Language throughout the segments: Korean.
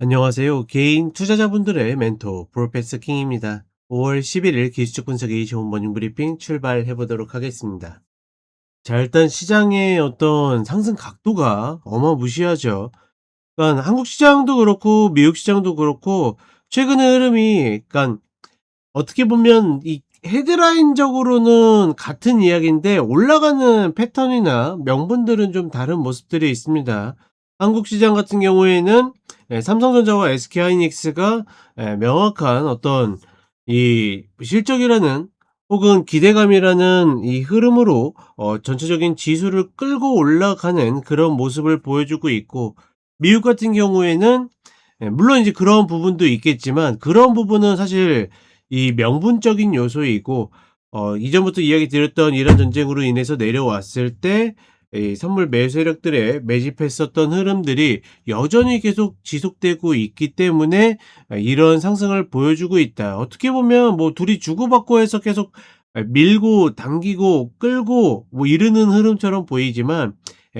안녕하세요. 개인 투자자분들의 멘토 프로페서 킹입니다. 5월 11일 기술적 분석의 좋은 모닝 브리핑 출발해 보도록 하겠습니다. 자, 일단 시장의 어떤 상승 각도가 어마무시하죠. 그러니까 한국 시장도 그렇고 미국 시장도 그렇고 최근의 흐름이 그러니까 어떻게 보면 이 헤드라인적으로는 같은 이야기인데 올라가는 패턴이나 명분들은 좀 다른 모습들이 있습니다. 한국 시장 같은 경우에는 삼성전자와 SK하이닉스가 명확한 어떤 이 실적이라는 혹은 기대감이라는 이 흐름으로 전체적인 지수를 끌고 올라가는 그런 모습을 보여주고 있고, 미국 같은 경우에는 물론 이제 그런 부분도 있겠지만 그런 부분은 사실 이 명분적인 요소이고, 이전부터 이야기 드렸던 이런 전쟁으로 인해서 내려왔을 때 이 선물 매수 세력들의 매집했었던 흐름들이 여전히 계속 지속되고 있기 때문에 이런 상승을 보여주고 있다. 어떻게 보면 뭐 둘이 주고받고 해서 계속 밀고 당기고 끌고 뭐 이르는 흐름처럼 보이지만,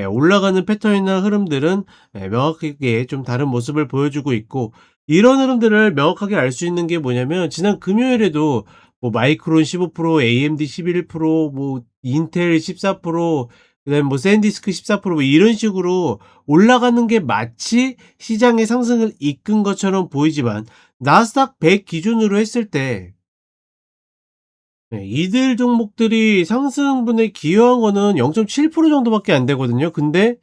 올라가는 패턴이나 흐름들은 명확하게 좀 다른 모습을 보여주고 있고, 이런 흐름들을 명확하게 알 수 있는 게 뭐냐면 지난 금요일에도 뭐 마이크론 15%, AMD 11%, 뭐 인텔 14%, 그다음에 뭐 샌디스크 14%, 뭐 이런 식으로 올라가는 게 마치 시장의 상승을 이끈 것처럼 보이지만, 나스닥 100 기준으로 했을 때 이들 종목들이 상승분에 기여한 거는 0.7% 정도밖에 안 되거든요. 근데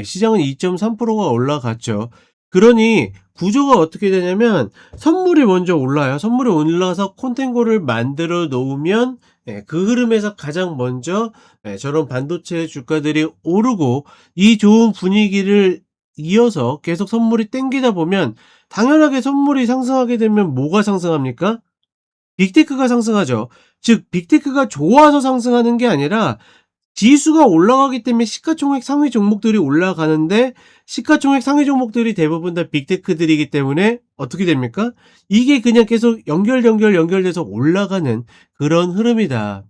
시장은 2.3%가 올라갔죠. 그러니 구조가 어떻게 되냐면 선물이 먼저 올라요. 선물이 올라서 콘텐고를 만들어 놓으면 그 흐름에서 가장 먼저 저런 반도체 주가들이 오르고, 이 좋은 분위기를 이어서 계속 선물이 땡기다 보면 당연하게 선물이 상승하게 되면 뭐가 상승합니까? 빅테크가 상승하죠. 즉 빅테크가 좋아서 상승하는 게 아니라 지수가 올라가기 때문에 시가총액 상위 종목들이 올라가는데, 시가총액 상위 종목들이 대부분 다 빅테크들이기 때문에 어떻게 됩니까? 이게 그냥 계속 연결돼서 올라가는 그런 흐름이다.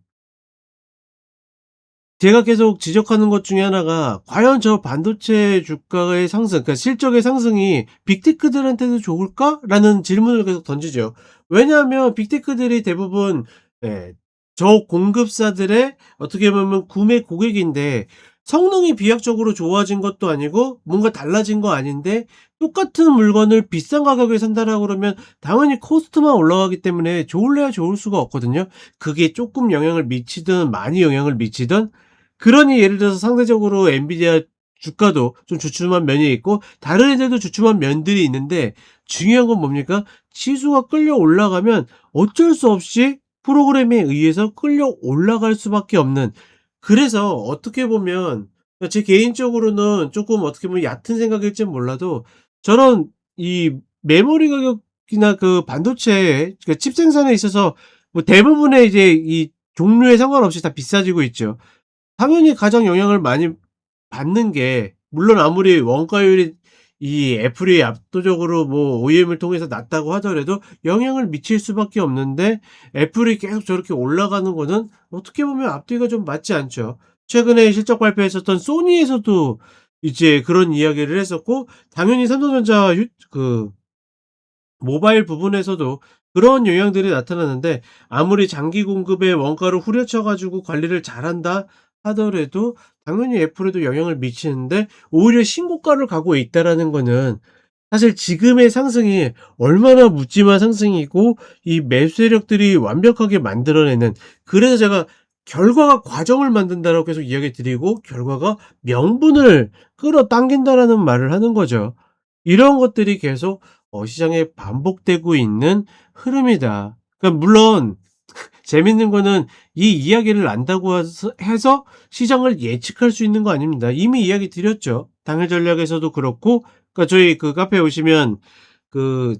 제가 계속 지적하는 것 중에 하나가 과연 저 반도체 주가의 상승, 그러니까 실적의 상승이 빅테크들한테도 좋을까?라는 질문을 계속 던지죠. 왜냐하면 빅테크들이 대부분 예, 저 공급사들의 어떻게 보면 구매 고객인데, 성능이 비약적으로 좋아진 것도 아니고 뭔가 달라진 거 아닌데 똑같은 물건을 비싼 가격에 산다라고 그러면 당연히 코스트만 올라가기 때문에 좋을래야 좋을 수가 없거든요. 그게 조금 영향을 미치든 많이 영향을 미치든, 그러니 예를 들어서 상대적으로 엔비디아 주가도 좀 주춤한 면이 있고 다른 애들도 주춤한 면들이 있는데, 중요한 건 뭡니까? 지수가 끌려 올라가면 어쩔 수 없이 프로그램에 의해서 끌려 올라갈 수밖에 없는, 그래서 어떻게 보면 제 개인적으로는 조금 어떻게 보면 얕은 생각일지 몰라도 저런 이 메모리 가격이나 그 반도체 그 칩 생산에 있어서 뭐 대부분의 이제 이 종류에 상관없이 다 비싸지고 있죠. 당연히 가장 영향을 많이 받는 게, 물론 아무리 원가율이 이 애플이 압도적으로 뭐 OEM을 통해서 낮다고 하더라도 영향을 미칠 수밖에 없는데, 애플이 계속 저렇게 올라가는 거는 어떻게 보면 앞뒤가 좀 맞지 않죠. 최근에 실적 발표했었던 소니에서도 이제 그런 이야기를 했었고, 당연히 삼성전자 그 모바일 부분에서도 그런 영향들이 나타나는데, 아무리 장기 공급의 원가를 후려쳐 가지고 관리를 잘한다 하더라도 당연히 애플에도 영향을 미치는데, 오히려 신고가를 가고 있다라는 거는 사실 지금의 상승이 얼마나 묻지마 상승이고 이 매수 세력들이 완벽하게 만들어내는, 그래서 제가 결과가 과정을 만든다라고 계속 이야기 드리고 결과가 명분을 끌어당긴다라는 말을 하는 거죠. 이런 것들이 계속 시장에 반복되고 있는 흐름이다. 그러니까 물론 재밌는 거는 이 이야기를 안다고 해서 시장을 예측할 수 있는 거 아닙니다. 이미 이야기 드렸죠. 당일 전략에서도 그렇고, 그러니까 저희 그 카페에 오시면 그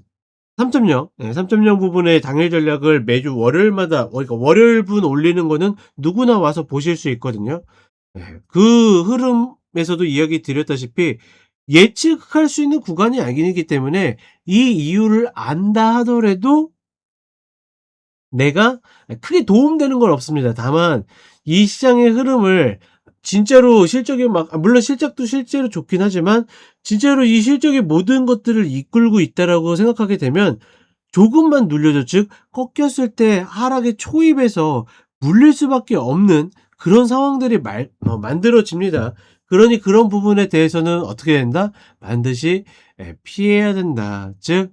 3.0, 3.0 부분의 당일 전략을 매주 월요일마다, 그러니까 월요일분 올리는 거는 누구나 와서 보실 수 있거든요. 그 흐름에서도 이야기 드렸다시피 예측할 수 있는 구간이 아니기 때문에 이 이유를 안다 하더라도 내가 크게 도움되는 건 없습니다. 다만 이 시장의 흐름을 진짜로 실적이 물론 실적도 실제로 좋긴 하지만 진짜로 이 실적이 모든 것들을 이끌고 있다라고 생각하게 되면 조금만 눌려져 즉 꺾였을 때 하락의 초입에서 물릴 수밖에 없는 그런 상황들이 만들어집니다. 그러니 그런 부분에 대해서는 어떻게 된다? 반드시 피해야 된다. 즉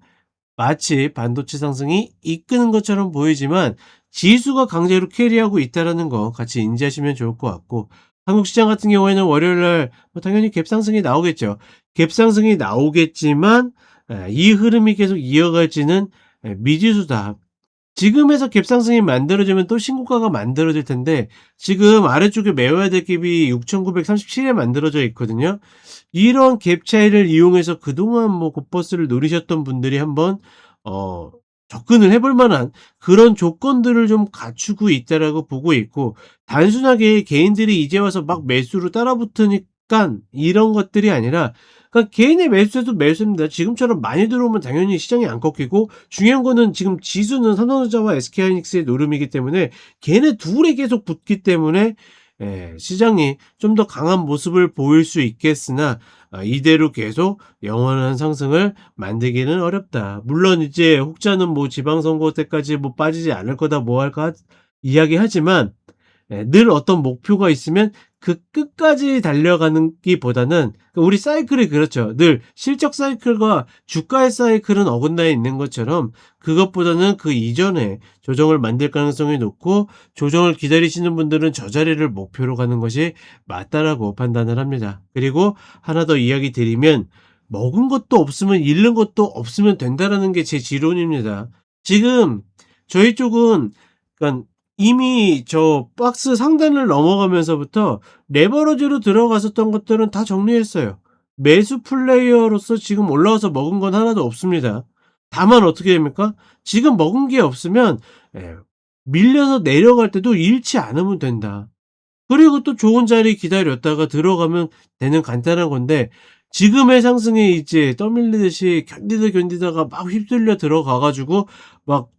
마치 반도체 상승이 이끄는 것처럼 보이지만 지수가 강제로 캐리하고 있다라는 거 같이 인지하시면 좋을 것 같고 한국 시장 같은 경우에는 월요일 날 당연히 갭 상승이 나오겠죠. 갭 상승이 나오겠지만 이 흐름이 계속 이어갈지는 미지수다. 지금에서 갭 상승이 만들어지면 또 신고가가 만들어질 텐데 지금 아래쪽에 메워야 될 갭이 6,937에 만들어져 있거든요. 이런 갭 차이를 이용해서 그동안 곱버스를 노리셨던 분들이 한번 접근을 해볼 만한 그런 조건들을 좀 갖추고 있다라고 보고 있고 단순하게 개인들이 이제 와서 막 매수로 따라붙으니깐 이런 것들이 아니라 그러니까 개인의 매수세도 매수입니다. 지금처럼 많이 들어오면 당연히 시장이 안 꺾이고 중요한 거는 지금 지수는 삼성전자와 SK하이닉스의 노름이기 때문에 걔네 둘이 계속 붙기 때문에 시장이 좀 더 강한 모습을 보일 수 있겠으나 이대로 계속 영원한 상승을 만들기는 어렵다. 물론 이제 혹자는 지방선거 때까지 빠지지 않을 거다 뭐 할까 이야기하지만 늘 어떤 목표가 있으면 그 끝까지 달려가는 기보다는 우리 사이클이 그렇죠. 늘 실적 사이클과 주가의 사이클은 어긋나 있는 것처럼 그것보다는 그 이전에 조정을 만들 가능성이 높고 조정을 기다리시는 분들은 저 자리를 목표로 가는 것이 맞다라고 판단을 합니다. 그리고 하나 더 이야기 드리면 먹은 것도 없으면 잃는 것도 없으면 된다라는 게 제 지론입니다. 지금 저희 쪽은 그러니까 이미 저 박스 상단을 넘어가면서부터 레버러지로 들어갔었던 것들은 다 정리했어요. 매수 플레이어로서 지금 올라와서 먹은 건 하나도 없습니다. 다만 어떻게 됩니까? 지금 먹은 게 없으면 밀려서 내려갈 때도 잃지 않으면 된다. 그리고 또 좋은 자리 기다렸다가 들어가면 되는 간단한 건데 지금의 상승에 이제 떠밀리듯이 견디다가 막 휩쓸려 들어가 가지고 막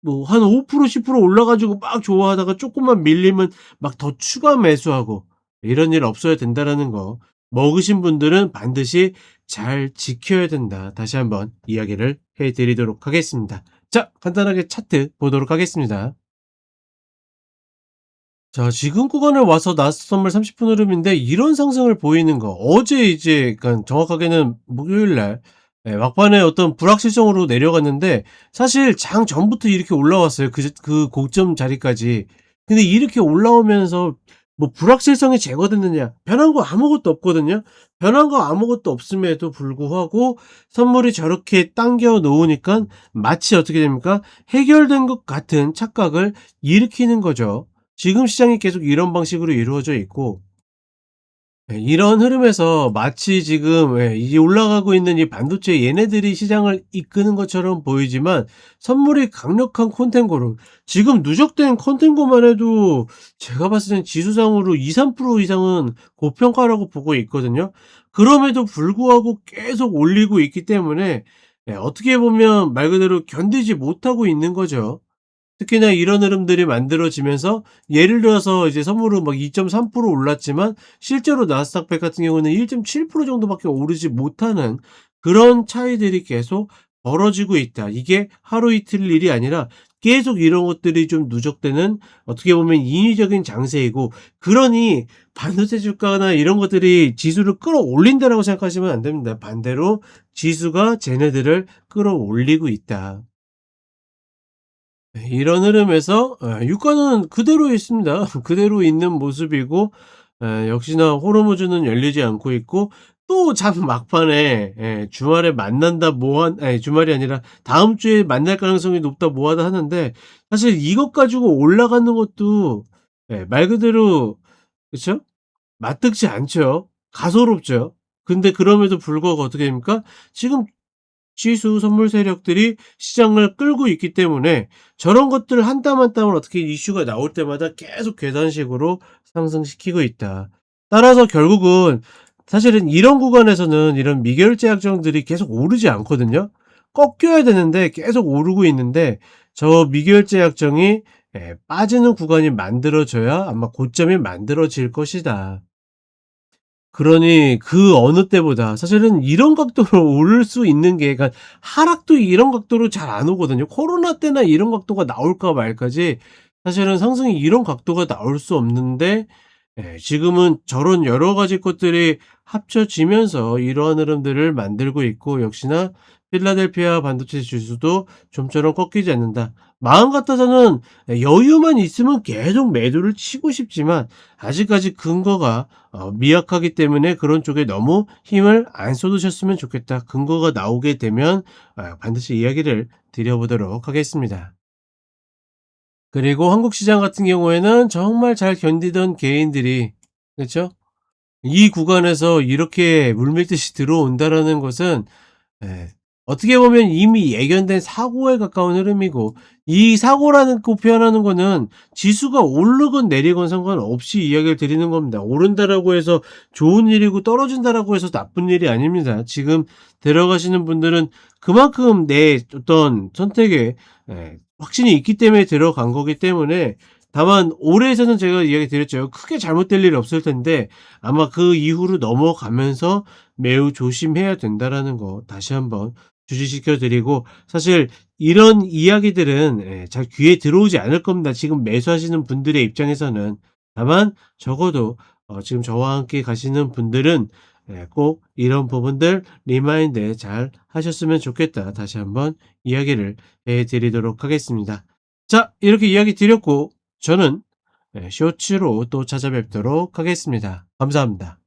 한 5% 10% 올라 가지고 막 좋아하다가 쪼끔만 밀리면 막 더 추가 매수하고 이런 일 없어야 된다라는 거 먹으신 분들은 반드시 잘 지켜야 된다. 다시 한번 이야기를 해 드리도록 하겠습니다. 자, 간단하게 차트 보도록 하겠습니다. 자, 지금 구간에 와서 나스닥 선물 30분 흐름인데 이런 상승을 보이는 거 어제 이제 그러니까 정확하게는 목요일 날 막판에 어떤 불확실성으로 내려갔는데 사실 장 전부터 이렇게 올라왔어요. 그 고점 자리까지. 근데 이렇게 올라오면서 불확실성이 제거됐느냐? 변한 거 아무것도 없거든요. 변한 거 아무것도 없음에도 불구하고 선물이 저렇게 당겨 놓으니까 마치 어떻게 됩니까? 해결된 것 같은 착각을 일으키는 거죠. 지금 시장이 계속 이런 방식으로 이루어져 있고 이런 흐름에서 마치 지금 이 올라가고 있는 이 반도체 얘네들이 시장을 이끄는 것처럼 보이지만 선물이 강력한 콘텐고로 지금 누적된 콘텐고만 해도 제가 봤을 땐 지수상으로 2~3% 이상은 고평가라고 보고 있거든요. 그럼에도 불구하고 계속 올리고 있기 때문에 어떻게 보면 말 그대로 견디지 못하고 있는 거죠. 특히나 이런 흐름들이 만들어지면서 예를 들어서 이제 선물은 2.3% 올랐지만 실제로 나스닥 100 같은 경우는 1.7% 정도밖에 오르지 못하는 그런 차이들이 계속 벌어지고 있다. 이게 하루 이틀 일이 아니라 계속 이런 것들이 좀 누적되는 어떻게 보면 인위적인 장세이고 그러니 반도체 주가나 이런 것들이 지수를 끌어올린다라고 생각하시면 안 됩니다. 반대로 지수가 쟤네들을 끌어올리고 있다. 이런 흐름에서 유가는 그대로 있습니다. 그대로 있는 모습이고 역시나 호르무즈는 열리지 않고 있고 또 장 막판에 주말에 만난다 아니 주말이 아니라 다음 주에 만날 가능성이 높다 뭐하다 하는데 사실 이것 가지고 올라가는 것도 말 그대로 그쵸? 맞득지 않죠. 가소롭죠. 근데 그럼에도 불구하고 어떻게 됩니까? 지금 지수 선물 세력들이 시장을 끌고 있기 때문에 저런 것들 한 땀 한 땀을 어떻게 이슈가 나올 때마다 계속 계단식으로 상승시키고 있다. 따라서 결국은 사실은 이런 구간에서는 이런 미결제 약정들이 계속 오르지 않거든요. 꺾여야 되는데 계속 오르고 있는데 저 미결제 약정이 빠지는 구간이 만들어져야 아마 고점이 만들어질 것이다. 그러니 그 어느 때보다 사실은 이런 각도로 오를 수 있는 게, 그러니까 하락도 이런 각도로 잘 안 오거든요. 코로나 때나 이런 각도가 나올까 말까지 사실은 상승이 이런 각도가 나올 수 없는데, 지금은 저런 여러 가지 것들이 합쳐지면서 이러한 흐름들을 만들고 있고, 역시나 필라델피아 반도체 지수도 좀처럼 꺾이지 않는다. 마음 같아서는 여유만 있으면 계속 매도를 치고 싶지만 아직까지 근거가 미약하기 때문에 그런 쪽에 너무 힘을 안 쏟으셨으면 좋겠다. 근거가 나오게 되면 반드시 이야기를 드려보도록 하겠습니다. 그리고 한국 시장 같은 경우에는 정말 잘 견디던 개인들이, 그렇죠? 이 구간에서 이렇게 물밀듯이 들어온다라는 것은, 예, 어떻게 보면 이미 예견된 사고에 가까운 흐름이고, 이 사고라는 거 표현하는 거는 지수가 오르건 내리건 상관없이 이야기를 드리는 겁니다. 오른다라고 해서 좋은 일이고 떨어진다라고 해서 나쁜 일이 아닙니다. 지금 들어가시는 분들은 그만큼 내 어떤 선택에 확신이 있기 때문에 들어간 거기 때문에, 다만 올해에서는 제가 이야기 드렸죠. 크게 잘못될 일이 없을 텐데 아마 그 이후로 넘어가면서 매우 조심해야 된다라는 거 다시 한번 주지시켜 드리고, 사실 이런 이야기들은 잘 귀에 들어오지 않을 겁니다, 지금 매수하시는 분들의 입장에서는. 다만 적어도 지금 저와 함께 가시는 분들은 꼭 이런 부분들 리마인드 잘 하셨으면 좋겠다, 다시 한번 이야기를 해 드리도록 하겠습니다. 자, 이렇게 이야기 드렸고 저는 쇼츠로 또 찾아뵙도록 하겠습니다. 감사합니다.